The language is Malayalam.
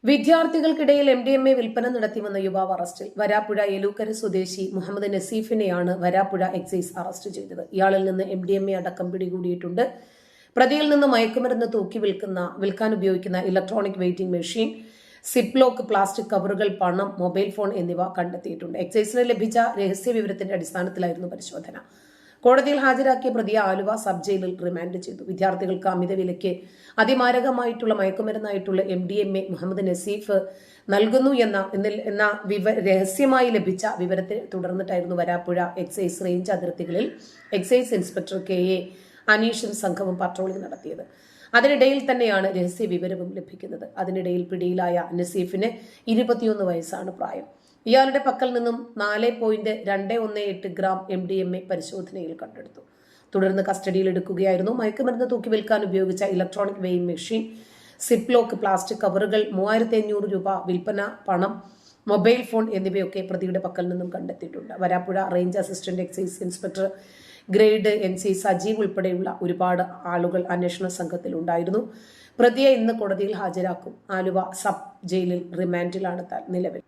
വിദ്യാർത്ഥികൾക്കിടയിൽ MDMA വിൽപ്പന നടത്തിവന്ന യുവാവ് അറസ്റ്റിൽ. വരാപ്പുഴ ഏലൂക്കര സ്വദേശി മുഹമ്മദ് നസീഫിനെയാണ് വരാപ്പുഴ എക്സൈസ് അറസ്റ്റ് ചെയ്തത്. ഇയാളിൽ നിന്ന് MDMA അടക്കം പിടികൂടിയിട്ടുണ്ട്. പ്രതിയിൽ നിന്ന് മയക്കുമരുന്ന് തൂക്കി വിൽക്കാൻ ഉപയോഗിക്കുന്ന electronic waiting machine, Ziploc, plastic കവറുകൾ, പണം, മൊബൈൽ ഫോൺ എന്നിവ കണ്ടെത്തിയിട്ടുണ്ട്. എക്സൈസിന് ലഭിച്ച രഹസ്യ വിവരത്തിന്റെ അടിസ്ഥാനത്തിലായിരുന്നു പരിശോധന. കോടതിയിൽ ഹാജരാക്കിയ പ്രതിയെ ആലുവ സബ് ജയിലിൽ റിമാൻഡ് ചെയ്തു. വിദ്യാർത്ഥികൾക്ക് അമിത വിലയ്ക്ക് അതിമാരകമായിട്ടുള്ള മയക്കുമരുന്നായിട്ടുള്ള MDMA മുഹമ്മദ് നസീഫ് നൽകുന്നു എന്ന രഹസ്യമായി ലഭിച്ച വിവരത്തെ തുടർന്നിട്ടായിരുന്നു വരാപ്പുഴ എക്സൈസ് റേഞ്ച് അതിർത്തികളിൽ എക്സൈസ് ഇൻസ്പെക്ടർ KA അനീഷും സംഘവും പട്രോളിംഗ് നടത്തിയത്. അതിനിടയിൽ തന്നെയാണ് രഹസ്യ വിവരവും ലഭിക്കുന്നത്. അതിനിടയിൽ പിടിയിലായ നസീഫിന് 21 വയസ്സാണ് പ്രായം. ഇയാളുടെ പക്കൽ നിന്നും 4.218 ഗ്രാം MDMA പരിശോധനയിൽ കണ്ടെടുത്തു. തുടർന്ന് കസ്റ്റഡിയിൽ എടുക്കുകയായിരുന്നു. മയക്കുമരുന്ന് തൂക്കി വിൽക്കാൻ ഉപയോഗിച്ച electronic weighing machine, Ziploc, plastic കവറുകൾ, 3500 രൂപ വിൽപ്പന, പണം, മൊബൈൽ ഫോൺ എന്നിവയൊക്കെ പ്രതിയുടെ പക്കൽ നിന്നും കണ്ടെത്തിയിട്ടുണ്ട്. Varappuzha range assistant excise inspector grade NC Sajeev ഉൾപ്പെടെയുള്ള ഒരുപാട് ആളുകൾ അന്വേഷണ സംഘത്തിൽ ഉണ്ടായിരുന്നു. പ്രതിയെ ഇന്ന് കോടതിയിൽ ഹാജരാക്കും. ആലുവ സബ് ജയിലിൽ റിമാൻഡിലാണ് നിലവിൽ.